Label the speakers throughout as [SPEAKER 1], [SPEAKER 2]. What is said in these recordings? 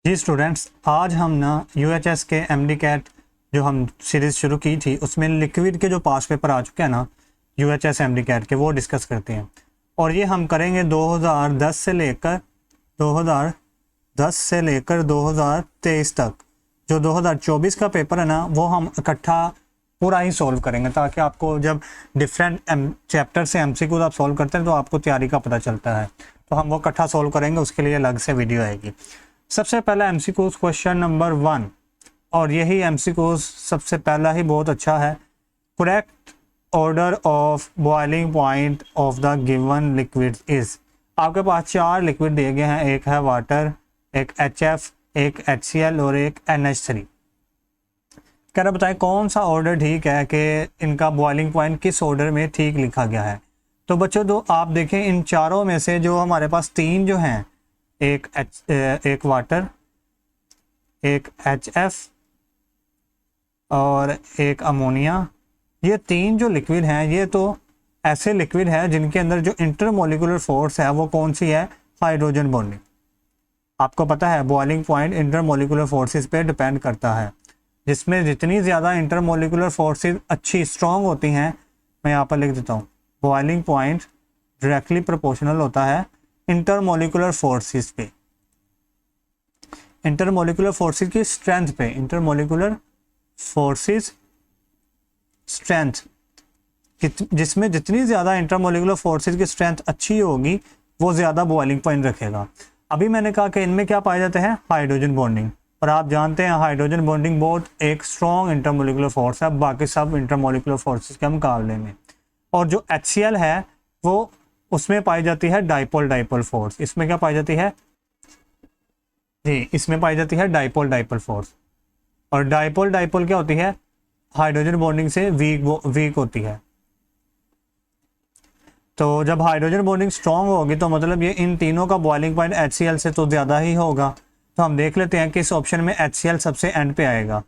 [SPEAKER 1] जी students, आज हम ना यूएचएस के एमडी कैट जो हम सीरीज़ शुरू की थी उसमें लिक्विड के जो पास पेपर आ चुके हैं ना यूएचएस एमडी कैट के, वो डिस्कस करते हैं। और ये हम करेंगे 2010 से लेकर 2023 तक। जो 2024 का पेपर है ना वो हम इकट्ठा पूरा ही सॉल्व करेंगे, ताकि आपको जब डिफरेंट चैप्टर से एमसीक्यूज आप सॉल्व करते हैं तो आपको तैयारी का पता चलता है। तो हम वो इकट्ठा सॉल्व करेंगे, उसके लिए अलग से वीडियो आएगी। सबसे पहला एमसीक्यूज क्वेश्चन नंबर 1, और यही एमसीक्यूज सबसे पहला ही बहुत अच्छा है। Correct order of boiling point of the given liquid is. आपके पास 4 लिक्विड दिए गए हैं, एक है वाटर, एक HF, एक HCl और एक NH3। कह रहा बताएं कौन सा ऑर्डर ठीक है कि इनका बॉइलिंग पॉइंट किस ऑर्डर में ठीक लिखा गया है। तो बच्चों तो आप देखें इन चारों में से जो हमारे पास 3 जो हैं, एक वाटर, एक HF और एक अमोनिया, ये 3 जो लिक्विड हैं ये तो ऐसे लिक्विड है जिनके अंदर जो इंटरमोलिकुलर फोर्स है वो कौन सी है, हाइड्रोजन बॉन्डिंग। आपको पता है बॉइलिंग पॉइंट इंटरमोलिकुलर फोर्सेस पे डिपेंड करता है, जिसमें जितनी ज़्यादा इंटरमोलिकुलर फोर्सेस अच्छी स्ट्रॉन्ग होती हैं, मैं यहाँ पर लिख देता हूँ, बॉइलिंग पॉइंट डायरेक्टली प्रोपोर्शनल होता है इंटरमोलिकुलर फोर्सेस पे, इंटरमोलिकुलर फोर्सेस की स्ट्रेंथ पे। इंटरमोलिकुलर फोर्सेस स्ट्रेंथ, जिसमें जितनी ज़्यादा इंटरमोलिकुलर फोर्सेस की स्ट्रेंथ अच्छी होगी वो ज़्यादा बॉइलिंग पॉइंट रखेगा। अभी मैंने कहा कि इनमें क्या पाए जाते हैं, हाइड्रोजन बॉन्डिंग, और आप जानते हैं हाइड्रोजन बॉन्डिंग बहुत एक स्ट्रॉन्ग इंटरमोलिकुलर फोर्स है बाकी सब इंटरमोलिकुलर फोर्सेस के मुकाबले में। और जो HCl है वो उसमें पाई जाती है डाइपोल फोर्स। इसमें क्या पाई जाती है जी, इसमें पाई जाती है डाइपोल फोर्स। और डाइपोल क्या होती है, हाइड्रोजन बॉन्डिंग से वीक होती है। तो जब हाइड्रोजन बॉन्डिंग स्ट्रॉन्ग होगी तो मतलब ये इन तीनों का बॉइलिंग पॉइंट HCl से तो ज़्यादा ही होगा। तो हम देख लेते हैं कि इस ऑप्शन में HCl सबसे एंड पे आएगा,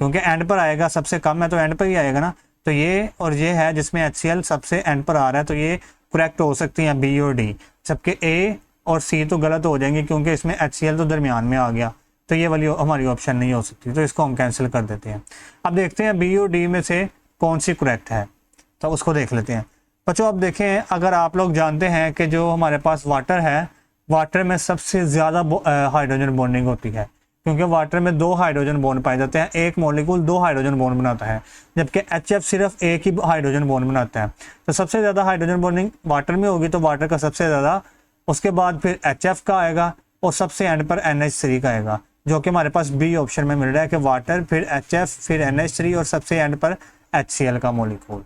[SPEAKER 1] क्योंकि एंड पर आएगा, सबसे कम है तो एंड पर ही आएगा ना। तो ये और ये है जिसमें HCl सबसे एंड पर आ रहा है, तो ये करेक्ट हो सकती हैं B और D। सबके A और C तो गलत हो जाएंगे क्योंकि इसमें HCl तो दरमियान में आ गया, तो ये वाली हमारी ऑप्शन नहीं हो सकती, तो इसको हम कैंसिल कर देते हैं। अब देखते हैं B और D में से कौन सी करेक्ट है, तो उसको देख लेते हैं। बच्चों अब देखें, अगर आप लोग जानते हैं कि जो हमारे पास वाटर है, वाटर में सबसे ज़्यादा हाइड्रोजन बॉन्डिंग होती है, क्योंकि वाटर में 2 हाइड्रोजन बॉन्ड पाए जाते हैं, एक मॉलिक्यूल 2 हाइड्रोजन बॉन्ड बनाता है, जबकि HF सिर्फ एक ही हाइड्रोजन बॉन्ड बनाता है। तो सबसे ज़्यादा हाइड्रोजन बॉन्डिंग वाटर में होगी, तो वाटर का सबसे ज़्यादा, उसके बाद फिर HF का आएगा और सबसे एंड पर NH3 का आएगा, जो कि हमारे पास B ऑप्शन में मिल रहा है कि वाटर, फिर HF, फिर NH3 और सबसे एंड पर HCl का मॉलिक्यूल।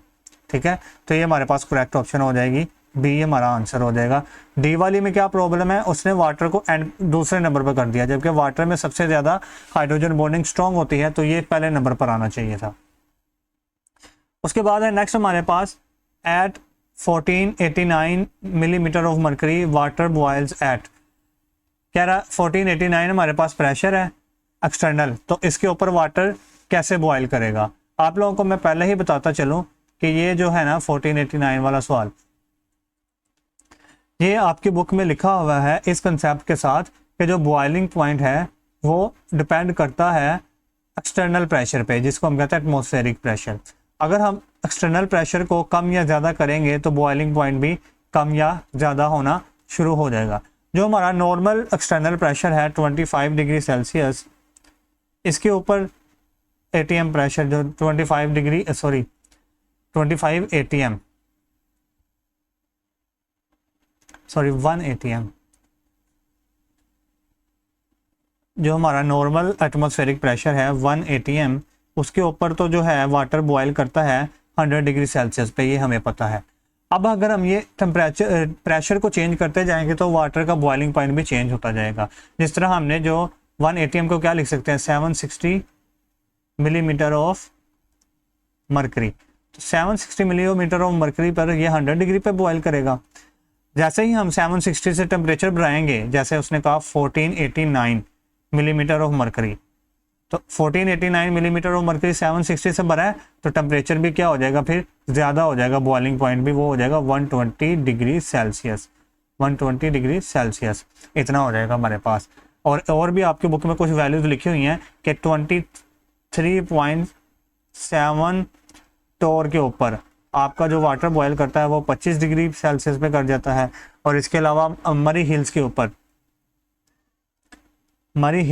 [SPEAKER 1] ठीक है, तो ये हमारे पास करेक्ट ऑप्शन हो जाएगी, B हमारा आंसर हो जाएगा। D वाली में क्या प्रॉब्लम है, उसने वाटर को एंड दूसरे नंबर पर कर दिया, जबकि वाटर में सबसे ज़्यादा हाइड्रोजन बॉन्डिंग स्ट्रॉन्ग होती है, तो ये पहले नंबर पर आना चाहिए था। उसके बाद है नेक्स्ट हमारे पास, at 1489 millimetre of mercury water boils at. कह रहा 1489 हमारे पास प्रेशर है एक्सटर्नल, तो इसके ऊपर वाटर कैसे बॉयल करेगा। आप लोगों को मैं पहले ही बताता चलूँ कि ये जो है ना 1489 वाला सवाल, ये आपकी बुक में लिखा हुआ है इस कंसेप्ट के साथ कि जो बॉइलिंग पॉइंट है वो डिपेंड करता है एक्सटर्नल प्रेशर पे, जिसको हम कहते हैं एटमॉस्फेरिक प्रेशर। अगर हम एक्सटर्नल प्रेशर को कम या ज़्यादा करेंगे तो बॉइलिंग पॉइंट भी कम या ज़्यादा होना शुरू हो जाएगा। जो हमारा नॉर्मल एक्सटर्नल प्रेशर है 25 डिग्री सेल्सियस, इसके ऊपर ATM प्रेशर जो 25 ATM 1 ATM, जो हमारा नॉर्मल एटमॉस्फेरिक प्रेशर है 1 ATM, उसके ऊपर तो जो है वाटर बॉयल करता है 100 डिग्री सेल्सियस पे, ये हमें पता है। अब अगर हम ये टेम्परेचर प्रेशर को चेंज करते जाएंगे तो वाटर का बॉइलिंग पॉइंट भी चेंज होता जाएगा। जिस तरह हमने जो 1 ATM को क्या लिख सकते हैं, 760 मिलीमीटर ऑफ मरकरी, तो 760 मिलीमीटर ऑफ मरकरी पर ये 100 डिग्री पे बॉयल करेगा। जैसे ही हम 760 से टेम्परेचर बढ़ाएंगे, जैसे उसने कहा 1489 मिलीमीटर ऑफ मरकरी, तो 1489 मिलीमीटर ऑफ मरकरी 760 से बढ़ा है तो टेम्परेचर भी क्या हो जाएगा, फिर ज़्यादा हो जाएगा, बॉइलिंग पॉइंट भी वो हो जाएगा 120 डिग्री सेल्सियस, 120 डिग्री सेल्सियस इतना हो जाएगा हमारे पास। और भी आपकी बुक में कुछ वैल्यूज लिखी हुई हैं कि 23.7 टोर के ऊपर आपका जो वाटर बॉयल करता है वो 25 डिग्री सेल्सियस पे कर जाता है। और इसके अलावा मरी हिल्स के ऊपर, मरी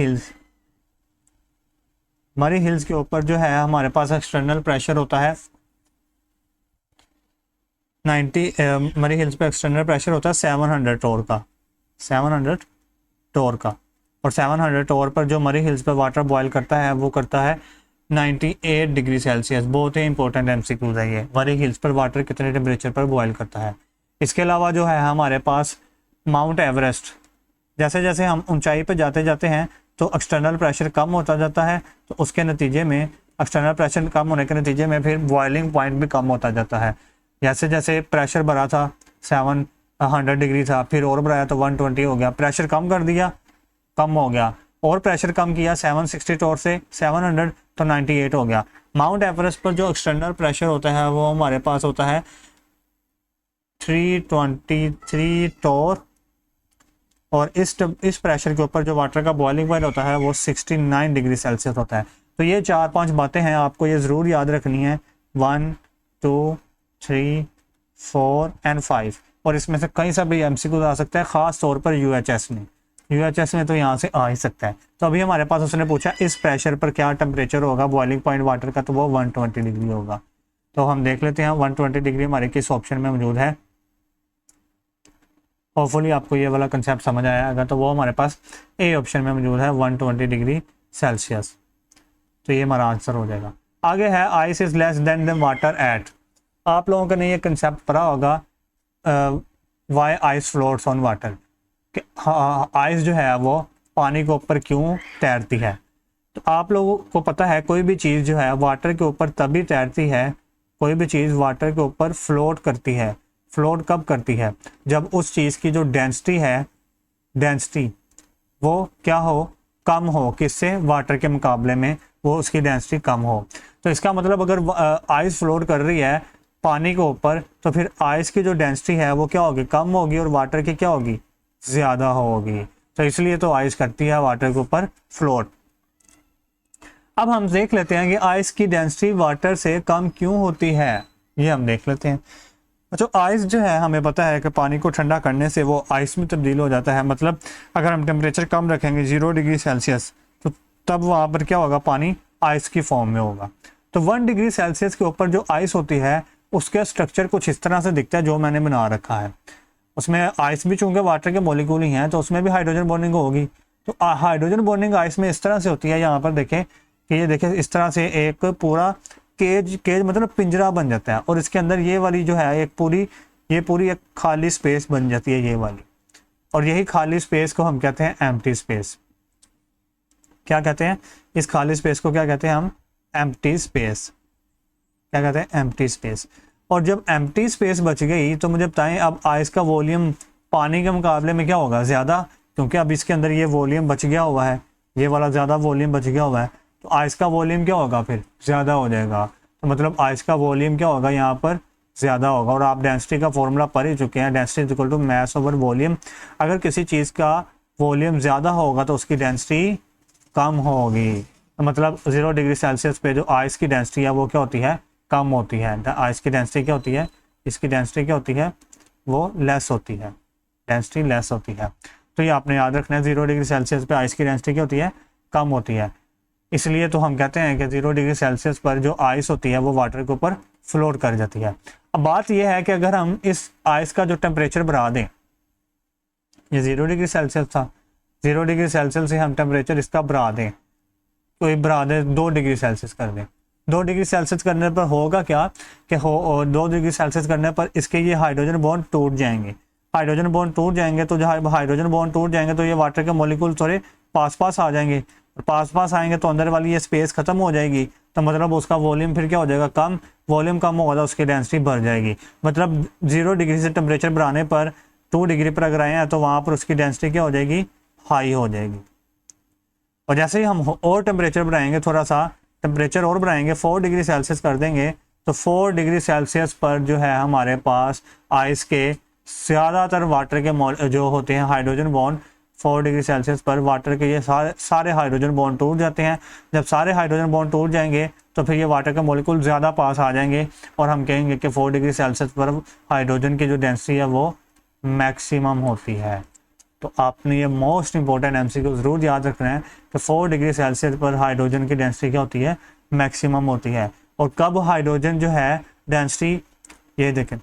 [SPEAKER 1] हिल्स के ऊपर जो है हमारे पास एक्सटर्नल प्रेशर होता है 90, मरी हिल्स पे एक्सटर्नल प्रेशर होता है 700 टोर का, 700 टोर का। और 700 टोर पर जो मरी हिल्स पे वाटर बॉयल करता है वो करता है 98 डिग्री सेल्सियस। बहुत ही इंपॉर्टेंट एमसीक्यूज है ये, मरी हिल्स पर वाटर कितने टेम्परेचर पर बॉयल करता है। इसके अलावा जो है हमारे पास माउंट एवरेस्ट, जैसे जैसे हम ऊंचाई पर जाते जाते हैं तो एक्सटर्नल प्रेशर कम होता जाता है, तो उसके नतीजे में एक्सटर्नल प्रेशर कम होने के नतीजे में फिर बॉइलिंग पॉइंट भी कम होता जाता है। जैसे जैसे प्रेशर बढ़ा था 700 डिग्री था, फिर और बढ़ाया तो 120 हो गया, प्रेशर कम कर दिया कम हो गया, और प्रेशर कम किया 760 टोर से 700 तो 98 हो गया। माउंट एवरेस्ट पर जो एक्सटर्नल प्रेशर होता है वो हमारे पास होता है 323 टोर, और इस प्रेशर के ऊपर जो वाटर का बॉइलिंग पॉइंट होता है वो 69 डिग्री सेल्सियस होता है। तो ये 4-5 बातें हैं, आपको ये ज़रूर याद रखनी है, 1 2 3 4 एंड 5। और इसमें से कहीं सा भी एमसीक्यू आ सकता है, ख़ास तौर पर यूएचएस में तो यहाँ से आ ही सकता है। तो अभी हमारे पास उसने पूछा इस प्रेशर पर क्या टेम्परेचर होगा बॉइलिंग पॉइंट वाटर का, तो वो 120 डिग्री होगा। तो हम देख लेते हैं 120 डिग्री हमारे किस ऑप्शन में मौजूद है। होपफुली आपको ये वाला कंसेप्ट समझ आया होगा। तो वो हमारे पास ए ऑप्शन में मौजूद है 120 डिग्री सेल्सियस। तो ये हमारा आंसर हो जाएगा। आगे है ice is less than the water at. आप लोगों को ने ये कंसेप्ट पढ़ा होगा why ice floats on water, ice जो है वो पानी के ऊपर क्यों तैरती है। तो आप लोगों को पता है कोई भी चीज़ जो है वाटर के ऊपर तभी तैरती है, कोई भी चीज़ वाटर के ऊपर फ्लोट करती है। फ्लोट कब करती है, जब उस चीज़ की जो डेंसिटी है, डेंसिटी वो क्या हो, कम हो, किससे, वाटर के मुकाबले में वो उसकी डेंसिटी कम हो। तो इसका मतलब अगर आइस फ्लोट कर रही है पानी के ऊपर तो फिर आइस की जो डेंसिटी है वो क्या होगी, कम होगी, और वाटर की क्या होगी, ज़्यादा होगी। तो इसलिए तो आइस करती है वाटर के ऊपर फ्लोट। अब हम देख लेते हैं कि आइस की डेंसिटी वाटर से कम क्यों होती है, ये हम देख लेते हैं। अच्छा, आइस जो है हमें पता है कि पानी को ठंडा करने से वो आइस में तब्दील हो जाता है। मतलब अगर हम टेम्परेचर कम रखेंगे 0 डिग्री सेल्सियस तो तब वहाँ पर क्या होगा, पानी आइस की फॉर्म में होगा। तो 1 डिग्री सेल्सियस के ऊपर जो आइस होती है उसका स्ट्रक्चर कुछ इस तरह से दिखता है जो मैंने बना रखा है। उसमें आइस भी चूंकि वाटर के मॉलिक्यूल ही हैं तो उसमें भी हाइड्रोजन बॉन्डिंग होगी। तो हाइड्रोजन बॉन्डिंग आइस में इस तरह से होती है, यहाँ पर देखें कि ये देखें इस तरह से एक पूरा केज मतलब पिंजरा बन जाता है, और इसके अंदर ये वाली जो है एक पूरी एक खाली स्पेस बन जाती है ये वाली, और यही खाली स्पेस को हम कहते हैं एम्प्टी स्पेस। क्या कहते हैं इस खाली स्पेस को, क्या कहते हैं हम, एम्प्टी स्पेस। क्या कहते हैं, एम्प्टी स्पेस। और जब एम्प्टी स्पेस बच गई तो मुझे बताएं अब आइस का वॉल्यूम पानी के मुकाबले में क्या होगा, ज़्यादा, क्योंकि अब इसके अंदर ये वॉल्यूम बच गया हुआ है, ये वाला ज़्यादा वॉल्यूम बच गया हुआ है, तो आइस का वॉल्यूम क्या होगा, फिर ज़्यादा हो जाएगा। तो मतलब आइस का वॉल्यूम क्या होगा, यहाँ पर ज़्यादा होगा। और आप डेंसिटी का फॉर्मूला पढ़ ही चुके हैं, density equal to mass over volume. अगर किसी चीज़ का वॉल्यूम ज़्यादा होगा तो उसकी डेंसिटी कम होगी। तो मतलब 0 डिग्री सेल्सियस पे जो आइस की डेंसिटी है वो क्या होती है, कम होती है। आइस की डेंसिटी क्या होती है, इसकी डेंसिटी क्या होती है, वो लेस होती है, डेंसिटी लेस होती है। तो ये आपने याद रखना है, 0 डिग्री सेल्सियस पे आइस की डेंसिटी क्या होती है, कम होती है। इसलिए तो हम कहते हैं कि 0 डिग्री सेल्सियस पर जो आइस होती है वो वाटर के ऊपर फ्लोट कर जाती है। अब बात यह है कि अगर हम इस आइस का जो टेम्परेचर बढ़ा दें, ये 0 डिग्री सेल्सियस था, 0 डिग्री सेल्सियस से हम टेम्परेचर इसका बढ़ा दें, तो ये बढ़ा दें 2 डिग्री सेल्सियस कर दें। 2 डिग्री सेल्सियस करने पर होगा क्या कि 2 डिग्री सेल्सियस करने पर इसके ये हाइड्रोजन बॉन्ड टूट जाएंगे। हाइड्रोजन बॉन्ड टूट जाएंगे तो जहाँ हाइड्रोजन बॉन्ड टूट जाएंगे तो ये वाटर के मॉलिक्यूल थोड़े पास आ जाएंगे, और पास आएंगे तो अंदर वाली ये स्पेस खत्म हो जाएगी। तो मतलब उसका वॉल्यूम फिर क्या हो जाएगा, कम। वॉल्यूम कम होगा तो उसकी डेंसिटी बढ़ जाएगी। मतलब 0 डिग्री से टेम्परेचर बढ़ाने पर 2 डिग्री पर अगर आए हैं तो वहाँ पर उसकी डेंसिटी क्या हो जाएगी, हाई हो जाएगी। और जैसे ही हम और टेम्परेचर बढ़ाएंगे, थोड़ा सा टेम्परेचर और बढ़ाएंगे, 4 डिग्री सेल्सियस कर देंगे, तो 4 डिग्री सेल्सियस पर जो है हमारे पास आइस के ज़्यादातर वाटर के जो होते हैं हाइड्रोजन बॉन्ड 4 डिग्री सेल्सियस पर वाटर के ये सारे हाइड्रोजन बॉन्ड टूट जाते हैं। जब सारे हाइड्रोजन बॉन्ड टूट जाएंगे तो फिर ये वाटर के मॉलिक्यूल ज़्यादा पास आ जाएंगे और हम कहेंगे कि 4 डिग्री सेल्सियस पर हाइड्रोजन की जो डेंसिटी है वो मैक्सिमम होती है। तो आपने ये मोस्ट इंपॉर्टेंट एमसीक्यू ज़रूर याद रखना है कि 4 डिग्री सेल्सियस पर हाइड्रोजन की डेंसिटी क्या होती है, मैक्सिमम होती है। और कब हाइड्रोजन जो है डेंसिटी, ये देखें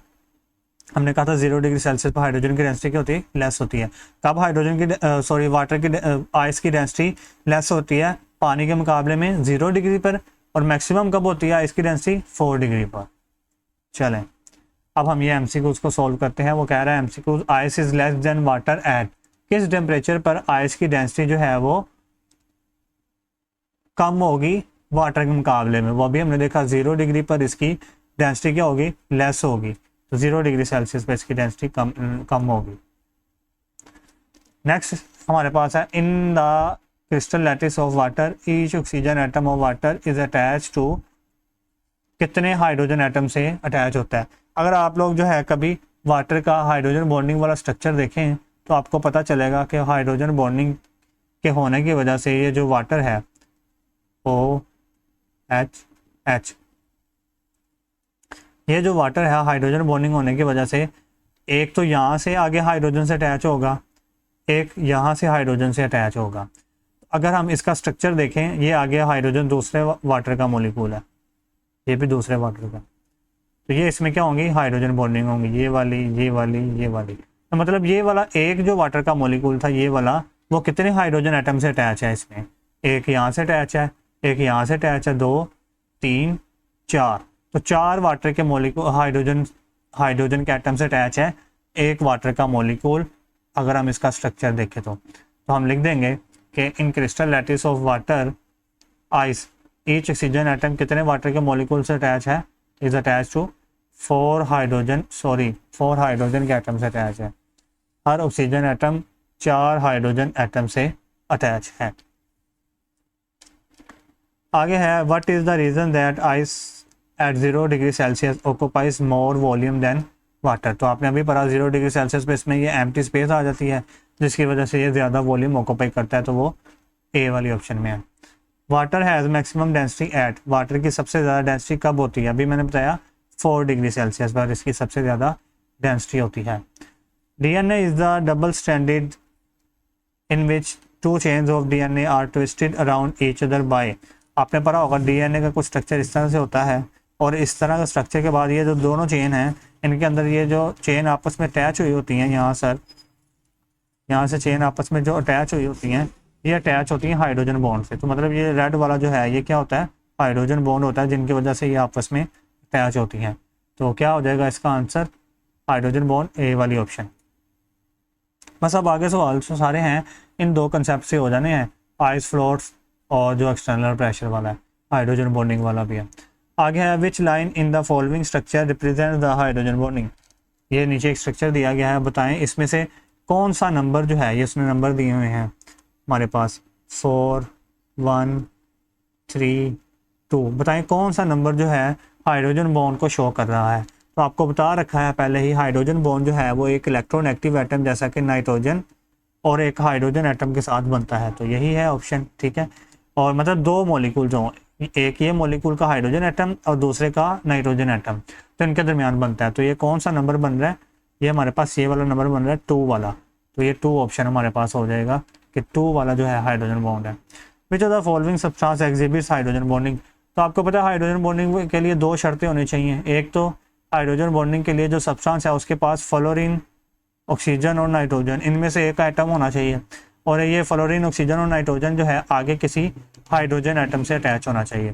[SPEAKER 1] हमने कहा था 0 डिग्री सेल्सियस पर हाइड्रोजन की डेंसिटी क्या होती है, लेस होती है। कब हाइड्रोजन की वाटर की आइस की डेंसिटी लेस होती है पानी के मुकाबले में 0 डिग्री पर, और मैक्सिमम कब होती है आइस की डेंसिटी 4 डिग्री पर। चलें अब हम ये एमसीक्यूज को सॉल्व करते हैं। वो कह रहा है MCQs ice is less then water at, किस टेम्परेचर पर आइस की डेंसिटी जो है वो कम होगी वाटर के मुकाबले में। वो भी हमने देखा 0 डिग्री पर इसकी डेंसिटी क्या होगी, लेस होगी। तो 0 डिग्री सेल्सियस पर इसकी डेंसिटी कम होगी। नेक्स्ट हमारे पास है in the crystal lattice of water each oxygen atom of water is attach to, कितने हाइड्रोजन एटम से अटैच होता है। अगर आप लोग जो है कभी वाटर का हाइड्रोजन बॉन्डिंग वाला स्ट्रक्चर देखें तो आपको पता चलेगा कि हाइड्रोजन बॉन्डिंग के होने की वजह से ये जो वाटर है OH, ये जो वाटर है हाइड्रोजन बॉन्डिंग होने की वजह से एक तो यहाँ से आगे हाइड्रोजन से अटैच होगा, एक यहाँ से हाइड्रोजन से अटैच होगा। अगर हम इसका स्ट्रक्चर देखें, ये आगे हाइड्रोजन दूसरे वाटर का मॉलिक्यूल है, ये भी दूसरे वाटर का, तो ये इसमें क्या होंगी, हाइड्रोजन बॉन्डिंग होंगी, ये वाली ये वाली ये वाली। तो मतलब ये वाला एक जो वाटर का मॉलिक्यूल था ये वाला, वो कितने हाइड्रोजन एटम से अटैच है इसमें, एक यहाँ से अटैच है, एक यहाँ से अटैच है, 2 3 4, तो 4 वाटर के मॉलिक्यूल हाइड्रोजन के एटम से अटैच है एक वाटर का मॉलिक्यूल। अगर हम इसका स्ट्रक्चर देखें तो हम लिख देंगे कि in crystal lattice of water ice each oxygen atom कितने वाटर के मॉलिक्यूल से अटैच है, इज अटैच टू 4 हाइड्रोजन के एटम से अटैच है। हर ऑक्सीजन एटम 4 हाइड्रोजन एटम से अटैच है। आगे है what is the reason that ice at 0 degree Celsius occupies more volume than water. तो आपने अभी पढ़ा 0 डिग्री सेल्सियस पे इसमें ये एम्प्टी स्पेस आ जाती है जिसकी वजह से ये ज़्यादा वॉल्यूम ऑक्यूपाई करता है, तो वो ए वाली ऑप्शन में है। Water has maximum density at, water की सबसे ज़्यादा डेंसिटी कब होती है, अभी मैंने बताया 4 डिग्री सेल्सियस पर इसकी सबसे ज़्यादा डेंसिटी होती है। DNA is the double stranded in which 2 chains of DNA are twisted around each other by. आपने पढ़ा होगा DNA का कुछ स्ट्रक्चर इस तरह से होता है और इस तरह का स्ट्रक्चर के बाद ये जो दोनों चेन हैं इनके अंदर ये जो चेन आपस में अटैच हुई होती हैं, यहाँ से चेन आपस में जो अटैच हुई होती हैं ये अटैच होती हैं हाइड्रोजन बॉन्ड से। तो मतलब ये रेड वाला जो है ये क्या होता है, हाइड्रोजन बॉन्ड होता है जिनकी वजह से ये आपस में अटैच होती हैं। तो क्या हो जाएगा इसका आंसर, हाइड्रोजन बॉन्ड, ए वाली ऑप्शन। बस अब आगे सवाल तो सारे हैं इन 2 कंसेप्ट से हो जाने हैं, आइस फ्लोट्स और जो एक्सटर्नल प्रेशर वाला है, हाइड्रोजन बॉन्डिंग वाला भी है। आगे है which line in the following structure represent the hydrogen bonding. ये नीचे एक स्ट्रक्चर दिया गया है, बताएं इसमें से कौन सा नंबर जो है, ये उसने नंबर दिए हुए हैं हमारे पास 4 1 3 2, बताएं कौन सा नंबर जो है हाइड्रोजन बॉन्ड को शो कर रहा है। तो आपको बता रखा है पहले ही, हाइड्रोजन बॉन्ड जो है वो एक इलेक्ट्रोनेगेटिव एटम जैसा कि नाइट्रोजन और एक हाइड्रोजन एटम के साथ बनता है, तो यही है ऑप्शन, ठीक है। और मतलब 2 मॉलिक्यूल जो, एक ये मॉलिक्यूल का हाइड्रोजन एटम और दूसरे का नाइट्रोजन एटम, तो इनके दरमियान बनता है। तो ये कौन सा नंबर बन रहा है, ये हमारे पास ये वाला नंबर बन रहा है 2 वाला, तो ये 2 ऑप्शन हमारे पास हो जाएगा कि 2 वाला जो है हाइड्रोजन बॉन्ड है। Which of the following substance exhibits hydrogen bonding. तो आपको पता है हाइड्रोजन बॉन्डिंग के लिए 2 शर्तें होनी चाहिए। एक तो हाइड्रोजन बॉन्डिंग के लिए जो सब्सटेंस है उसके पास फ्लोरीन, ऑक्सीजन और नाइट्रोजन, इनमें से एक एटम होना चाहिए, और ये फ्लोरीन, ऑक्सीजन और नाइट्रोजन जो है आगे किसी हाइड्रोजन एटम से अटैच होना चाहिए।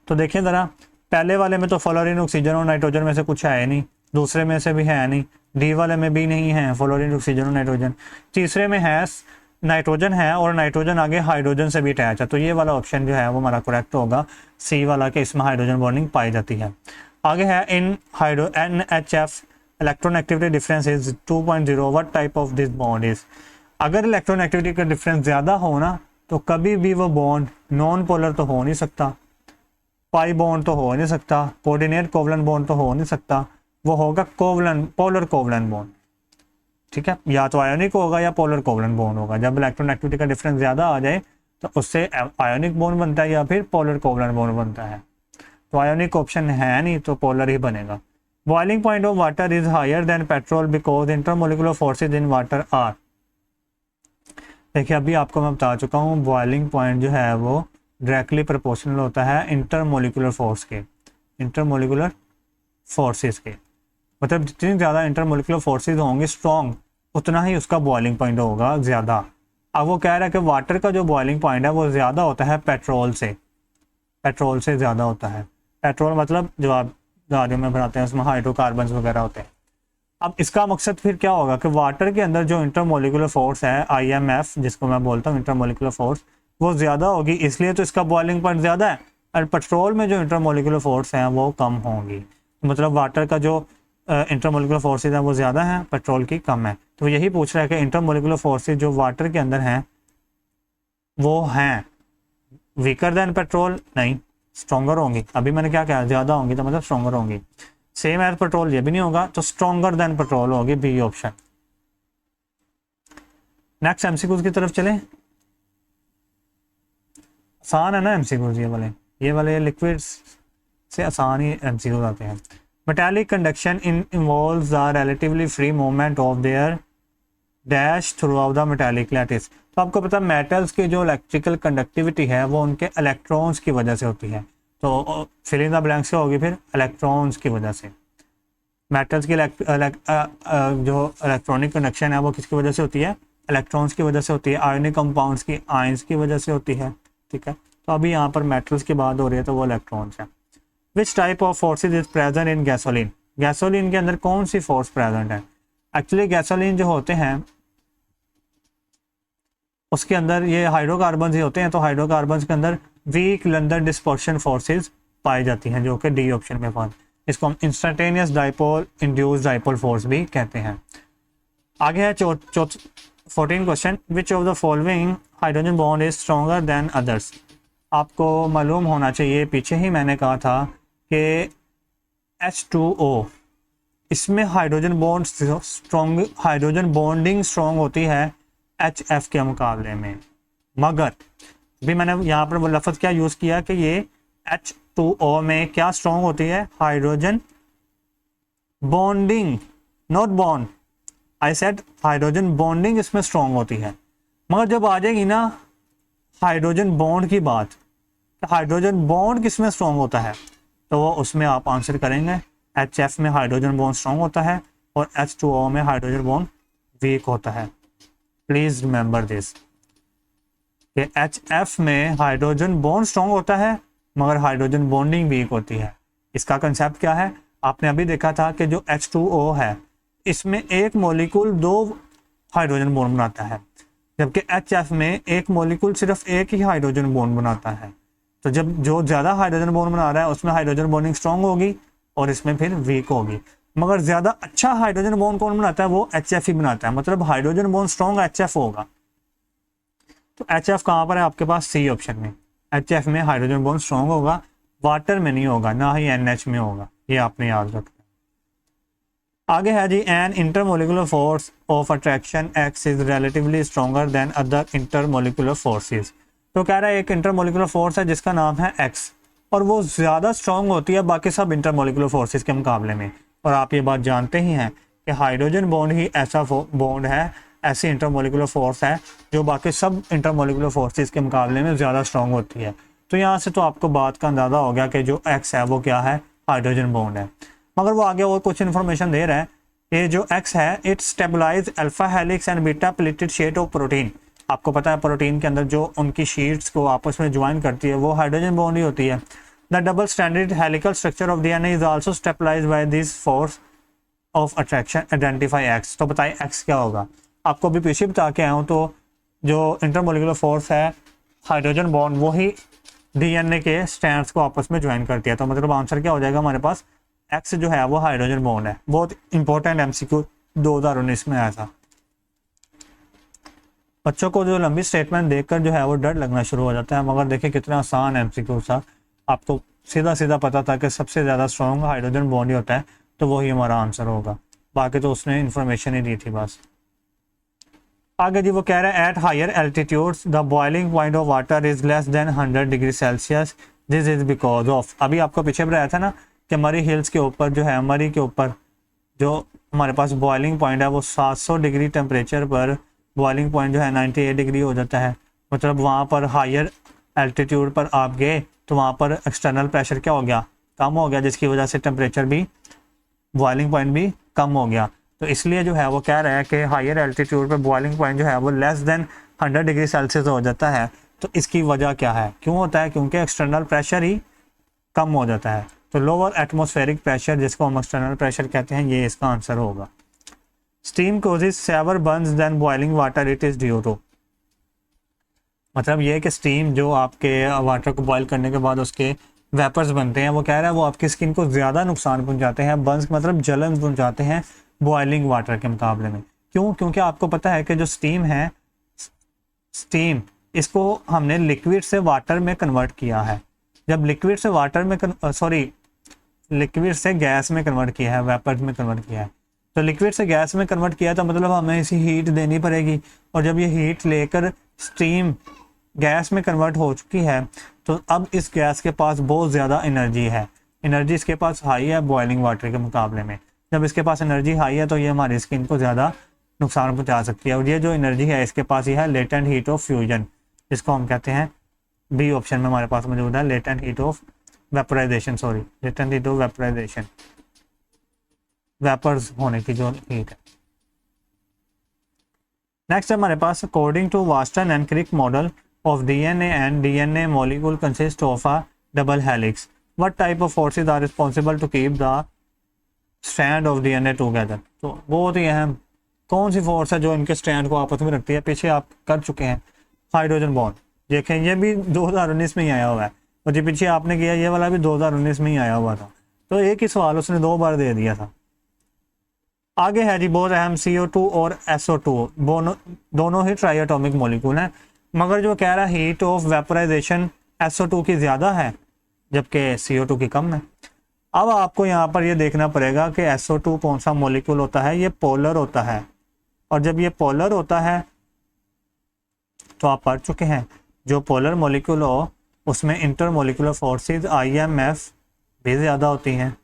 [SPEAKER 1] तो देखिए ज़रा, पहले वाले में तो फ्लोरीन, ऑक्सीजन और नाइट्रोजन में से कुछ है नहीं, दूसरे में से भी है नहीं, डी वाले में भी नहीं है फ्लोरीन, ऑक्सीजन और नाइट्रोजन, तीसरे में है नाइट्रोजन है और नाइट्रोजन आगे हाइड्रोजन से भी अटैच है। तो ये वाला ऑप्शन जो है वो हमारा करेक्ट होगा, सी वाला, के इसमें हाइड्रोजन बॉन्डिंग पाई जाती है। आगे है इन NHF electronegativity difference is 2.0, what type of this bond is. अगर इलेक्ट्रोनेगेटिविटी का डिफरेंस ज़्यादा हो ना तो कभी भी वो बॉन्ड नॉन पोलर तो हो नहीं सकता, पाई बॉन्ड तो हो नहीं सकता, कोऑर्डिनेट कोवलेंट बॉन्ड तो हो नहीं सकता, वो होगा कोवलेंट, पोलर कोवलेंट बॉन्ड, ठीक है, या तो आयोनिक होगा या पोलर कोवलेंट बॉन्ड होगा। जब इलेक्ट्रॉन एक्टिविटी का डिफरेंस ज़्यादा आ जाए तो उससे आयोनिक बॉन्ड बनता है या फिर पोलर कोवलेंट बॉन्ड बनता है। तो आयोनिक ऑप्शन है नहीं, तो पोलर ही बनेगा। Boiling point of water is higher than petrol because intermolecular forces in water are. देखिए अभी आपको मैं बता चुका हूँ, बॉइलिंग पॉइंट जो है वो डायरेक्टली प्रोपोर्शनल होता है इंटरमोलिकुलर फोर्स के, इंटरमोलिकुलर फोर्सेस के। मतलब जितनी ज़्यादा इंटरमोलिकुलर फोर्सेस होंगे स्ट्रॉन्ग, उतना ही उसका बॉइलिंग पॉइंट होगा ज़्यादा। अब वो कह रहा है कि वाटर का जो बॉइलिंग पॉइंट है वो ज़्यादा होता है पेट्रोल से, पेट्रोल से ज़्यादा होता है। पेट्रोल मतलब जो आप गाड़ियों में बनाते हैं उसमें हाइड्रोकार्बन वगैरह होते हैं। अब इसका मकसद फिर क्या होगा कि वाटर के अंदर जो इंटरमोलिकुलर फोर्स है IMF, जिसको मैं बोलता हूँ इंटरमोलिकुलर फोर्स, वो ज़्यादा होगी, इसलिए तो इसका बॉइलिंग पॉइंट ज़्यादा है। और पेट्रोल में जो इंटरमोलिकुलर फोर्स हैं वो कम होंगी, मतलब वाटर का जो इंटरमोलिकुलर फोर्सेज हैं वो ज़्यादा हैं, पेट्रोल की कम है। तो यही पूछ रहा है कि इंटरमोलिकुलर फोर्सेज जो वाटर के अंदर हैं वो हैं वीकर देन पेट्रोल, नहीं स्ट्रॉन्गर होंगी। अभी मैंने क्या कहा, ज़्यादा होंगी तो मतलब स्ट्रॉन्गर होंगी। सेम एज पेट्रोल ये भी नहीं होगा, तो स्ट्रॉन्गर देन पेट्रोल होगी, बी ऑप्शन। नेक्स्ट एमसीक्यूज की तरफ चलें। आसान है ना एमसीक्यूज, ये वाले लिक्विड्स से आसान ही एमसीक्यूज आते हैं। Metallic conduction involves the relatively free movement of their dash through out the metallic lattice. तो आपको पता है मेटल्स की जो इलेक्ट्रिकल कंडक्टिविटी है वो उनके इलेक्ट्रॉन्स की वजह से होती है। तो फिल इन द ब्लैंक्स से होगी फिर इलेक्ट्रॉन्स की वजह से। मेटल्स की जो इलेक्ट्रॉनिक कंडक्शन है वो किसकी वजह से होती है, इलेक्ट्रॉन्स की वजह से होती है। आयोनिक कंपाउंड्स की आयंस की वजह से होती है, ठीक है। तो अभी यहाँ पर मेटल्स की बात हो रही है तो वो इलेक्ट्रॉन्स है। विच type of forces is present in gasoline. Gasoline के अंदर कौन सी फोर्स प्रेजेंट है। एक्चुअली गैसोलीन जो होते हैं उसके अंदर ये हाइड्रोकार्बन ही होते हैं, तो हाइड्रोकार्बन के अंदर वीक लंदन डिस्पर्शन फोर्सेज पाई जाती हैं, जो कि डी ऑप्शन में पाए। इसको हम instantaneous dipole induce dipole force भी कहते हैं। आगे है 14 question, which of the following hydrogen bond is stronger than others. आपको मालूम होना चाहिए, पीछे ही मैंने कहा था कि H2O इसमें hydrogen bond strong, hydrogen bonding strong होती है HF के मुकाबले में। मगर भी मैंने यहाँ पर वो लफ्ज़ क्या यूज़ किया कि ये H2O में क्या स्ट्रॉन्ग होती है, hydrogen bonding, not bond. I said hydrogen bonding इसमें स्ट्रॉन्ग होती है। मगर जब आ जाएगी ना हाइड्रोजन बॉन्ड की बात, तो हाइड्रोजन बॉन्ड किसमें स्ट्रॉन्ग होता है, तो वो उसमें आप आंसर करेंगे HF में हाइड्रोजन बॉन्ड स्ट्रॉन्ग होता है और H2O में हाइड्रोजन बॉन्ड वीक होता है। प्लीज रिमेंबर दिस कि HF में हाइड्रोजन बॉन्ड स्ट्रॉन्ग होता है मगर हाइड्रोजन बॉन्डिंग वीक होती है। इसका कंसेप्ट क्या है, आपने अभी देखा था कि जो H2O है इसमें एक मॉलिक्यूल 2 हाइड्रोजन बॉन्ड बनाता है, जबकि HF में एक मॉलिक्यूल सिर्फ एक ही हाइड्रोजन बॉन्ड बनाता है। तो जब जो ज़्यादा हाइड्रोजन बॉन्ड बना रहा है उसमें हाइड्रोजन बॉन्डिंग स्ट्रॉन्ग होगी और इसमें फिर वीक होगी। मगर ज़्यादा अच्छा हाइड्रोजन बॉन्ड कौन बनाता है, वो HF ही बनाता है, मतलब हाइड्रोजन बॉन्ड स्ट्रॉन्ग HF होगा। तो HF कहाँ पर है आपके पास, सी ऑप्शन में। HF में हाइड्रोजन बॉन्ड स्ट्रॉन्ग होगा, वाटर में नहीं होगा, ना ही NH में होगा, ये आपने याद रखना। आगे है जी, an intermolecular force of attraction X is relatively stronger than other intermolecular forces. तो कह रहा है एक इंटरमोलिकुलर फोर्स है जिसका नाम है X और वो ज़्यादा स्ट्रॉन्ग होती है बाकी सब इंटरमोलिकुलर फोर्सेस के मुकाबले में। और आप ये बात जानते ही हैं कि हाइड्रोजन बॉन्ड ही ऐसा बॉन्ड है, ऐसी इंटरमोलिकुलर फोर्स है जो बाकी सब इंटरमोलिकुलर फोर्सेस के मुकाबले में ज़्यादा स्ट्रॉन्ग होती है। तो यहाँ से तो आपको बात का अंदाज़ा हो गया कि जो X है वो क्या है, हाइड्रोजन बॉन्ड है। मगर वो आगे और कुछ इन्फॉर्मेशन दे रहा है कि जो X है it stabilize alpha helix and beta pleated sheet of protein. आपको पता है प्रोटीन के अंदर जो उनकी शीट्स को आपस में ज्वाइन करती है वो हाइड्रोजन बॉन्ड ही होती है। The double standard helical structure of DNA is also stabilized by this force of attraction, identify X। तो बताइए X क्या होगा। आपको अभी पीछे बता के आया हूँ, तो जो इंटरमोलिकुलर फोर्स है हाइड्रोजन बॉन्ड वही DNA के स्ट्रैंड्स को आपस में ज्वाइन करती है। तो मतलब आंसर क्या हो जाएगा हमारे पास, X जो है वो हाइड्रोजन बॉन्ड है। बहुत इंपॉर्टेंट MCQ 2019 में आया था। बच्चों को जो लंबी स्टेटमेंट देखकर जो है वो डर लगना शुरू हो जाता है, मगर देखिए कितना आसान MCQ था। आपको सीधा सीधा पता था कि सबसे ज़्यादा स्ट्रॉन्ग हाइड्रोजन बॉन्ड ही होता है, तो वही हमारा आंसर होगा। बाकी तो उसने इन्फॉर्मेशन ही दी थी बस। आगे जी वो कह रहा है at higher altitudes the boiling point of water is less than 100 degree Celsius, this is because of, अभी आपको पीछे बताया था ना कि मरी हिल्स के ऊपर जो है, मरी के ऊपर जो हमारे पास बॉइलिंग पॉइंट है वो 700 डिग्री टेम्परेचर पर बॉइलिंग पॉइंट जो है 98 डिग्री हो जाता है। मतलब वहाँ पर हायर एल्टीट्यूड पर आप गए तो वहाँ पर एक्सटर्नल प्रेशर क्या हो गया, कम हो गया, जिसकी वजह से टेम्परेचर भी, बॉइलिंग पॉइंट भी कम हो गया। तो इसलिए जो है वो कह रहा है कि हायर एल्टीट्यूड पर बॉइलिंग पॉइंट जो है वो लेस देन 100 डिग्री सेल्सियस हो जाता है। तो इसकी वजह क्या है, क्यों होता है, क्योंकि एक्सटर्नल प्रेशर ही कम हो जाता है। तो लोअर एटमॉस्फेरिक प्रेशर, जिसको हम एक्सटर्नल प्रेशर कहते हैं, ये इसका आंसर होगा। Steam causes severe burns than boiling water, it is due to, मतलब ये कि स्टीम जो आपके वाटर को बॉईल करने के बाद उसके वेपर्स बनते हैं, वो कह रहा है वो आपकी स्किन को ज़्यादा नुकसान पहुंचाते हैं, बर्न्स मतलब जलन पहुंचाते हैं बॉइलिंग वाटर के मुकाबले में। क्यों, क्योंकि आपको पता है कि जो स्टीम है, स्टीम इसको हमने लिक्विड से वाटर में कन्वर्ट किया है। जब लिक्विड से वाटर में लिक्विड से गैस में कन्वर्ट किया है, वेपर्स में कन्वर्ट किया है, तो लिक्विड से गैस में कन्वर्ट किया है तो मतलब हमें इसी हीट देनी पड़ेगी। और जब ये हीट लेकर स्टीम गैस में कन्वर्ट हो चुकी है तो अब इस गैस के पास बहुत ज़्यादा एनर्जी है, एनर्जी इसके पास हाई है बॉइलिंग वाटर के मुकाबले में। जब इसके पास एनर्जी हाई है तो ये हमारी स्किन को ज़्यादा नुकसान पहुंचा सकती है। और ये जो एनर्जी है इसके पास ये है लेटेंट हीट ऑफ फ्यूजन, जिसको हम कहते हैं, बी ऑप्शन में हमारे पास मौजूद है latent heat of vaporization, sorry latent heat of vaporization, vapours होने की जो हीट है। नेक्स्ट है हमारे पास अकॉर्डिंग टू वास्टन and Crick model of DNA and DNA molecule consist of a double helix. What type of forces are responsible to keep the strand of DNA together? तो बहुत ही अहम कौन सी फोर्स है जो इनके स्ट्रैंड को आपस में रखती है, पीछे आप कर चुके हैं हाइड्रोजन बॉन्ड, देखें ये भी 2019 में ही आया हुआ है, और जो पीछे आपने किया ये वाला भी 2019 में ही आया हुआ था। तो एक ही सवाल उसने 2 बार दे दिया था। आगे है जी बहुत अहम CO2 और SO2 दोनों ही ट्राई एटॉमिक मॉलिक्यूल हैं, मगर जो कह रहा है हीट ऑफ वेपराइजेशन SO2 की ज़्यादा है जबकि CO2 की कम है। अब आपको यहाँ पर ये देखना पड़ेगा कि SO2 कौन सा मॉलिक्यूल होता है, ये पोलर होता है, और जब ये पोलर होता है तो आप पढ़ चुके हैं जो पोलर मॉलिक्यूल हो उसमें इंटर मॉलिक्यूलर फोर्सेज IMF भी ज़्यादा होती हैं,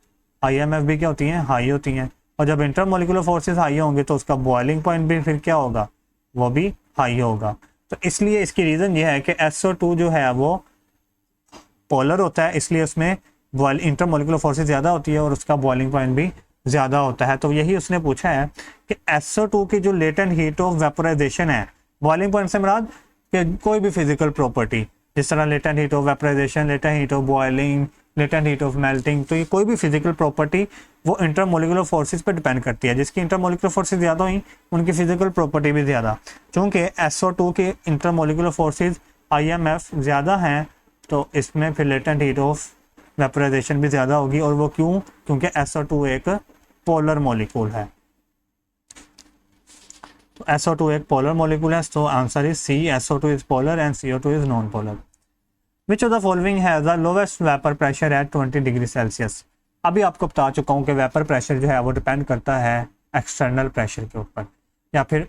[SPEAKER 1] IMF भी क्या होती हैं, हाई होती हैं। और जब इंटर मॉलिक्यूलर फोर्सेज हाई होंगे तो उसका बॉइलिंग पॉइंट भी फिर क्या होगा, वो भी हाई होगा। तो इसलिए इसकी रीज़न ये है कि SO2 जो है वो पोलर होता है, इसलिए उसमें इंटर मॉलिक्यूलर फोर्सेज ज़्यादा होती है और उसका बॉइलिंग पॉइंट भी ज़्यादा होता है। तो यही उसने पूछा है कि SO2 की जो लेटेंट हीट ऑफ वेपराइजेशन है, बॉइलिंग पॉइंट से मुराद कि कोई भी फिजिकल प्रॉपर्टी, जिस तरह latent heat of vaporization, latent heat of boiling, latent heat of melting, तो ये कोई भी फिजिकल प्रॉपर्टी वो इंटरमोलिकुलर फोर्सेस पर डिपेंड करती है। जिसकी इंटरमोलिकुलर फोर्सेस ज़्यादा हुई उनकी फिजिकल प्रॉपर्टी भी ज़्यादा। चूँकि SO2 के इंटरमोलिकुलर फोर्सेस IMF ज़्यादा हैं तो इसमें फिर लेटेंट हीट ऑफ वेपराइजेशन भी ज़्यादा होगी। और वो क्यों, क्योंकि SO2 एक पोलर मॉलिक्यूल है। तो SO2 एक पोलर मॉलिक्यूल है, तो answer is C, SO2 is polar and CO2 is non polar. Which of the following has the lowest vapour pressure at 20 degree Celsius. अभी आपको बता चुका हूँ कि वेपर प्रेशर जो है वो डिपेंड करता है एक्सटर्नल प्रेशर के ऊपर, या फिर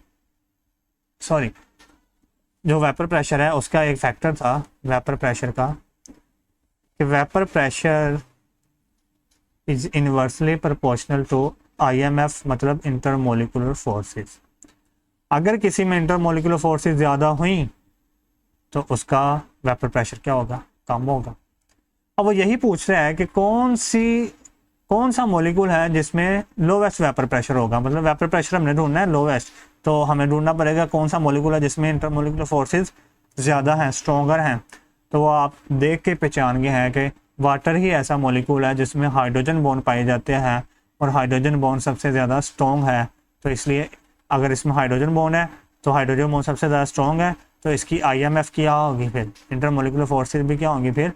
[SPEAKER 1] सॉरी जो वेपर प्रेशर है उसका एक फैक्टर था वेपर प्रेशर का कि vapour pressure is inversely proportional to IMF, मतलब इंटरमोलिकुलर फोर्सेस। अगर किसी में इंटरमोलिकुलर फोर्सेस ज़्यादा हुई तो उसका वेपर प्रेशर क्या होगा, कम होगा। अब वो यही पूछ रहा है कि कौन सा मॉलिक्यूल है जिसमें लोवेस्ट वेपर प्रेशर होगा। मतलब वेपर प्रेशर हमने ढूंढना है लोवेस्ट, तो हमें ढूंढना पड़ेगा कौन सा मॉलिक्यूल है जिसमें इंटरमोलिकुलर फोर्सेस ज़्यादा हैं, स्ट्रॉन्गर हैं। तो वो आप देख के पहचान गए हैं कि वाटर ही ऐसा मॉलिक्यूल है जिसमें हाइड्रोजन बॉन्ड पाए जाते हैं और हाइड्रोजन बॉन्ड सबसे ज़्यादा स्ट्रॉन्ग है। तो इसलिए अगर इसमें हाइड्रोजन बॉन्ड है तो हाइड्रोजन बॉन्ड सबसे ज़्यादा स्ट्रॉन्ग है, तो इसकी IMF क्या होगी, फिर इंटरमोलिकुलर फोर्सेस भी क्या होंगी, फिर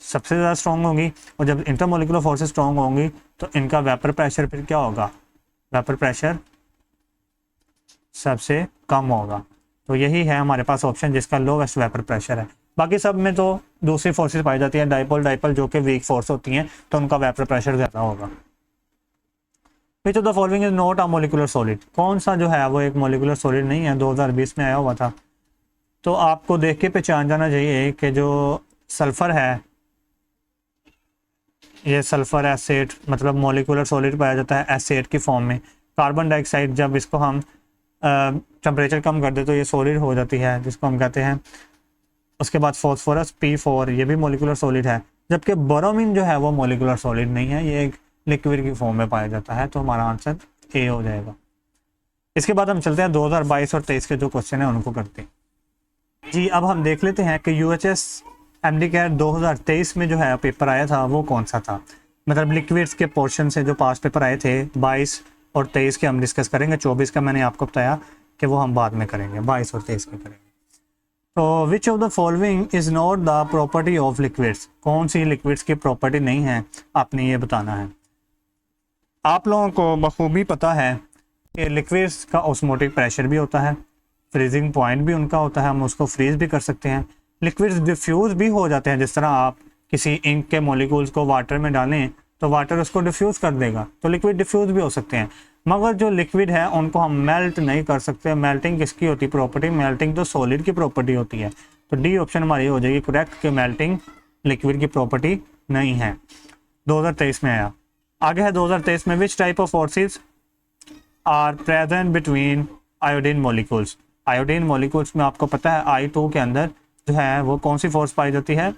[SPEAKER 1] सबसे ज़्यादा स्ट्रॉन्ग होंगी। और जब इंटरमोलिकुलर फोर्सेस स्ट्रॉन्ग होंगी तो इनका वेपर प्रेशर फिर क्या होगा, वेपर प्रेशर सबसे कम होगा। तो यही है हमारे पास ऑप्शन जिसका लोवेस्ट वेपर प्रेशर है। बाकी सब में तो दूसरी फोर्सेस पाई जाती हैं, डाइपोल डाइपोल जो कि वीक फोर्स होती हैं, तो उनका वेपर प्रेशर ज़्यादा होगा। Which of the following is not a molecular solid, कौन सा जो है वो एक मोलिकुलर सॉलिड नहीं है, 2020 में आया हुआ था। तो आपको देख के पहचान जाना चाहिए कि जो सल्फ़र है, ये सल्फ़र एसिड मतलब मोलिकुलर सॉलिड पाया जाता है एसिड की फॉर्म में। कार्बन डाइऑक्साइड जब इसको हम टेम्परेचर कम कर दे तो ये सॉलिड हो जाती है, जिसको हम कहते हैं। उसके बाद फॉस्फोरस P4, ये भी मोलिकुलर सॉलिड है। जबकि बोरोमीन जो है वो मोलिकुलर सॉलिड नहीं है, ये एक लिक्विड की फॉर्म में पाया जाता है। तो हमारा आंसर ए हो जाएगा। इसके बाद हम चलते हैं 2022 और 23 के जो क्वेश्चन है उनको करते हैं जी। अब हम देख लेते हैं कि UHS MD कैट 2023 में जो है पेपर आया था वो कौन सा था। मतलब लिक्विड्स के पोर्शन से जो पास पेपर आए थे 22 और 23 के हम डिस्कस करेंगे। 24 का मैंने आपको बताया कि वो हम बाद में करेंगे, 22 और 23 के करेंगे। तो which of the following is not the property of liquids, कौन सी लिक्विड्स की प्रॉपर्टी नहीं है, आपने ये बताना है। आप लोगों को बखूबी पता है कि लिक्विड्स का ऑस्मोटिक प्रेशर भी होता है, फ्रीजिंग पॉइंट भी उनका होता है, हम उसको फ्रीज भी कर सकते हैं। लिक्विड्स डिफ्यूज़ भी हो जाते हैं, जिस तरह आप किसी इंक के मॉलिक्यूल्स को वाटर में डालें तो वाटर उसको डिफ्यूज़ कर देगा, तो लिक्विड डिफ्यूज़ भी हो सकते हैं। मगर जो लिक्विड है उनको हम मेल्ट नहीं कर सकते। मेल्टिंग किसकी होती प्रॉपर्टी, मेल्टिंग तो सॉलिड की प्रॉपर्टी होती है। तो डी ऑप्शन हमारी हो जाएगी करेक्ट कि मेल्टिंग लिक्विड की प्रॉपर्टी नहीं है। 2023 में आया। आगे है 2023 में which type of forces are present between iodine molecules. Iodine molecules में आपको पता है I2 के अंदर जो है वो कौन सी फोर्स पाई जाती है।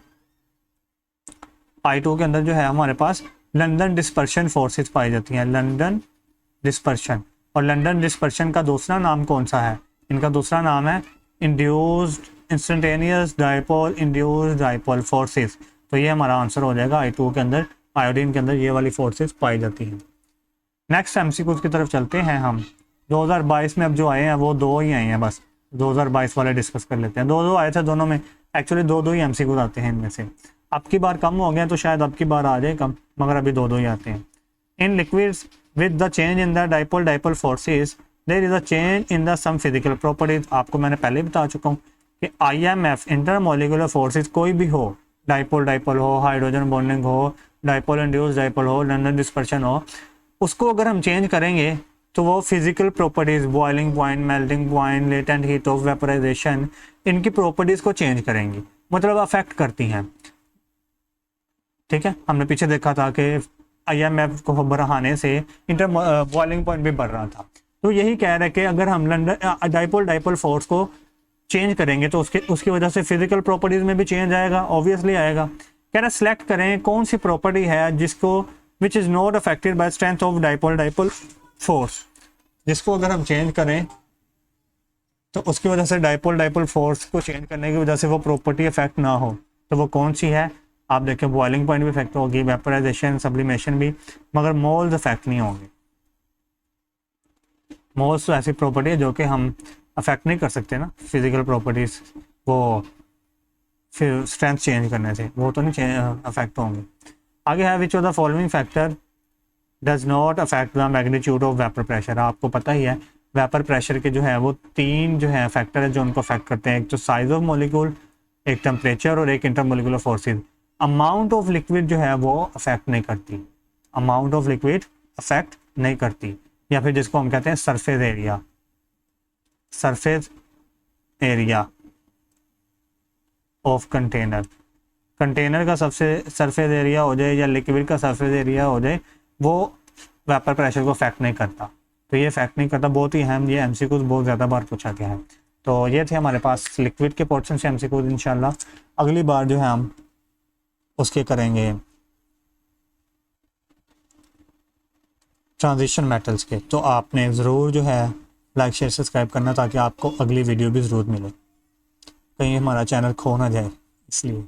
[SPEAKER 1] I2 के अंदर जो है हमारे पास लंदन डिस्पर्शन फोर्सेस पाई जाती हैं, लंदन डिस्पर्शन। और लंदन डिस्पर्शन का दूसरा नाम कौन सा है, इनका दूसरा नाम है induced instantaneous dipole induced dipole forces. तो ये हमारा आंसर हो जाएगा। I2 के अंदर आयोडीन के अंदर ये वाली फोर्सेस पाई जाती हैं। नेक्स्ट MCQs की तरफ चलते हैं हम। 2022 में अब जो आए हैं वो दो ही आए हैं, बस 2022 वाले डिस्कस कर लेते हैं। दो आए थे दोनों में, एक्चुअली दो ही MCQs आते हैं इनमें से। अब की बार कम हो गए तो शायद अब की बार आ जाए कम, मगर अभी दो ही आते हैं। In liquids with the change in the dipole forces there is a change in the some physical properties. आपको मैंने पहले बता चुका हूँ कि IMF इंटरमोलिकुलर फोर्सेस कोई भी हो, डाइपोल हो, हाइड्रोजन बॉन्डिंग हो, डाइपोल इंड्यूस डाइपोल हो, लंदन डिस्पर्शन हो, उसको अगर हम चेंज करेंगे तो वो physical properties boiling point, melting point, latent heat of vaporization, इनकी प्रॉपर्टीज को चेंज करेंगी, मतलब अफेक्ट करती हैं। ठीक है, हमने पीछे देखा था कि IMF को बढ़ाने से इंटर बॉइलिंग पॉइंट भी बढ़ रहा था। तो यही कह रहे हैं कि अगर हम लंदन डाइपोल फोर्स को चेंज करेंगे तो उसकी वजह से फिजिकल प्रॉपर्टीज में भी चेंज आएगा, ऑब्वियसली आएगा। कह रहे सेलेक्ट करें कौन सी प्रॉपर्टी है जिसको which is not affected by strength of dipole force, जिसको अगर हम चेंज करें तो उसकी वजह से डाइपोल फोर्स को चेंज करने की वजह से वो प्रॉपर्टी इफेक्ट ना हो। तो वो कौन सी है, आप देखें बॉइलिंग पॉइंट भी इफेक्ट होगी, वेपराइजेशन, सब्लिमेशन भी, मगर मोल्स इफेक्ट नहीं होंगे। मोल्स तो ऐसी प्रॉपर्टी है जो कि हम अफेक्ट नहीं कर सकते ना, फिजिकल प्रॉपर्टीज, वो फिर स्ट्रेंथ चेंज करने से वो तो नहीं अफेक्ट होंगे। आगे है which of the following factor does not affect the magnitude of vapour pressure. आपको पता ही है वेपर प्रेशर के जो है वो तीन जो है फैक्टर है जो उनको अफेक्ट करते हैं, एक तो साइज ऑफ मॉलिक्यूल, एक टेम्परेचर और एक intermolecular forces. Amount of liquid जो है वो अफेक्ट नहीं करती, अमाउंट ऑफ लिक्विड अफेक्ट नहीं करती, या फिर जिसको हम कहते हैं surface area, surface area of container. Container का सबसे सरफेस एरिया हो जाए या लिक्विड का सरफेस एरिया हो जाए, वो वेपर प्रेशर को अफेक्ट नहीं करता। तो ये इफेक्ट नहीं करता, बहुत ही अहम, ये MCQs बहुत ज़्यादा बार पूछा गया है। तो ये थे हमारे पास लिक्विड के पोर्शन से MCQs। इंशाल्लाह अगली बार जो है हम उसके करेंगे ट्रांजिशन मेटल्स के। तो आपने ज़रूर जो है लाइक शेयर सब्सक्राइब करना ताकि आपको अगली वीडियो भी ज़रूर मिले, कहीं हमारा चैनल खो ना जाए इसलिए।